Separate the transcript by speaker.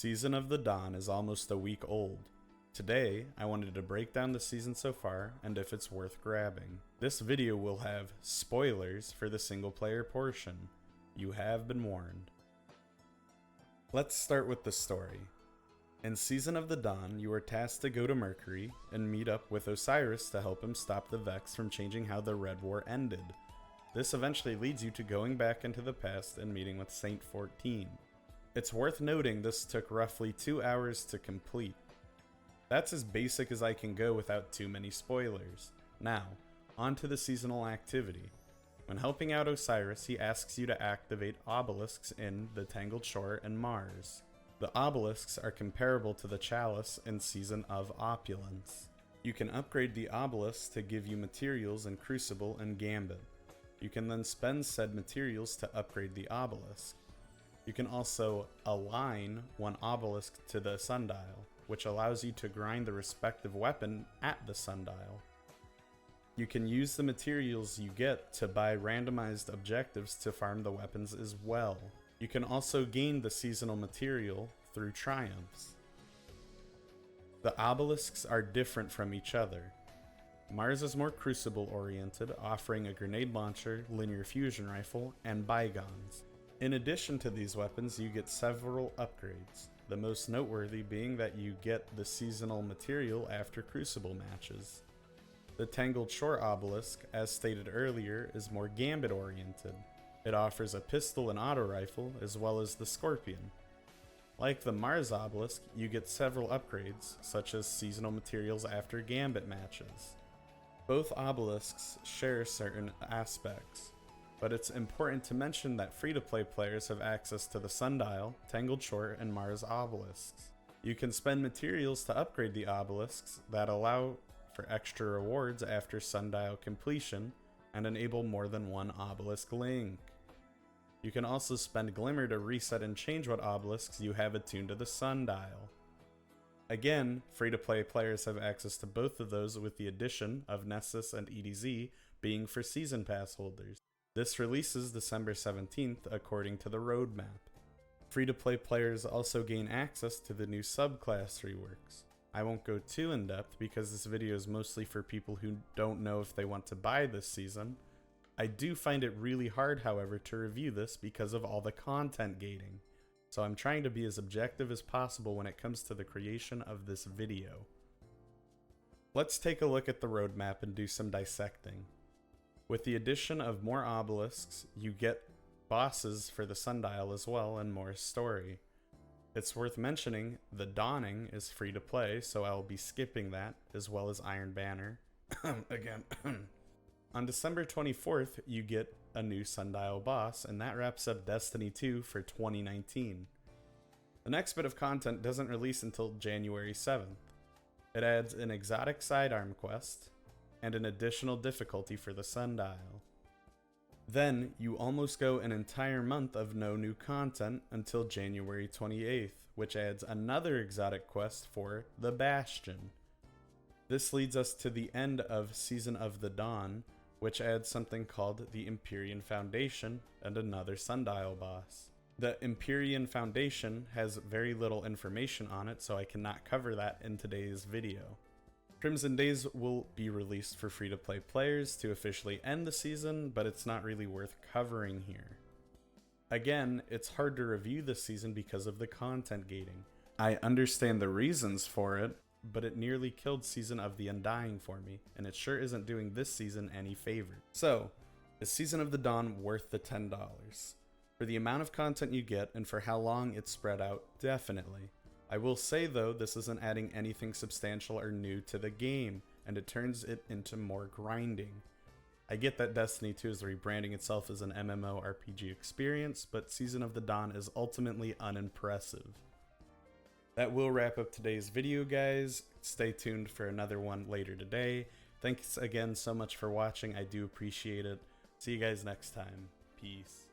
Speaker 1: Season of the Dawn is almost a week old. Today, I wanted to break down the season so far and if it's worth grabbing. This video will have spoilers for the single player portion. You have been warned. Let's start with the story. In Season of the Dawn, you are tasked to go to Mercury and meet up with Osiris to help him stop the Vex from changing how the Red War ended. This eventually leads you to going back into the past and meeting with Saint 14. It's worth noting this took roughly 2 hours to complete. That's as basic as I can go without too many spoilers. Now, on to the seasonal activity. When helping out Osiris, he asks you to activate obelisks in the Tangled Shore and Mars. The obelisks are comparable to the chalice in Season of Opulence. You can upgrade the obelisks to give you materials in Crucible and Gambit. You can then spend said materials to upgrade the obelisk. You can also align one obelisk to the Sundial, which allows you to grind the respective weapon at the Sundial. You can use the materials you get to buy randomized objectives to farm the weapons as well. You can also gain the seasonal material through triumphs. The obelisks are different from each other. Mars is more Crucible oriented, offering a grenade launcher, linear fusion rifle, and bygones. In addition to these weapons, you get several upgrades, the most noteworthy being that you get the seasonal material after Crucible matches. The Tangled Shore obelisk, as stated earlier, is more Gambit oriented. It offers a pistol and auto rifle, as well as the Scorpion. Like the Mars obelisk, you get several upgrades, such as seasonal materials after Gambit matches. Both obelisks share certain aspects, but it's important to mention that free-to-play players have access to the Sundial, Tangled Shore, and Mars obelisks. You can spend materials to upgrade the obelisks that allow for extra rewards after Sundial completion and enable more than one obelisk link. You can also spend Glimmer to reset and change what obelisks you have attuned to the Sundial. Again, free-to-play players have access to both of those, with the addition of Nessus and EDZ being for Season Pass holders. This releases December 17th according to the roadmap. Free-to-play players also gain access to the new subclass reworks. I won't go too in-depth because this video is mostly for people who don't know if they want to buy this season. I do find it really hard, however, to review this because of all the content gating, so I'm trying to be as objective as possible when it comes to the creation of this video. Let's take a look at the roadmap and do some dissecting. With the addition of more obelisks, you get bosses for the Sundial as well and more story. It's worth mentioning the Dawning is free to play, so I'll be skipping that, as well as Iron Banner. Again. On December 24th, you get a new Sundial boss, and that wraps up Destiny 2 for 2019. The next bit of content doesn't release until January 7th. It adds an exotic sidearm quest, and an additional difficulty for the Sundial. Then, you almost go an entire month of no new content until January 28th, which adds another exotic quest for the Bastion. This leads us to the end of Season of the Dawn, which adds something called the Empyrean Foundation and another Sundial boss. The Empyrean Foundation has very little information on it, so I cannot cover that in today's video. Crimson Days will be released for free-to-play players to officially end the season, but it's not really worth covering here. Again, it's hard to review this season because of the content gating. I understand the reasons for it, but it nearly killed Season of the Undying for me, and it sure isn't doing this season any favor. So, is Season of the Dawn worth the $10? For the amount of content you get and for how long it's spread out, definitely. I will say though, this isn't adding anything substantial or new to the game, and it turns it into more grinding. I get that Destiny 2 is rebranding itself as an MMORPG experience, but Season of the Dawn is ultimately unimpressive. That will wrap up today's video, guys. Stay tuned for another one later today. Thanks again so much for watching. I do appreciate it. See you guys next time. Peace.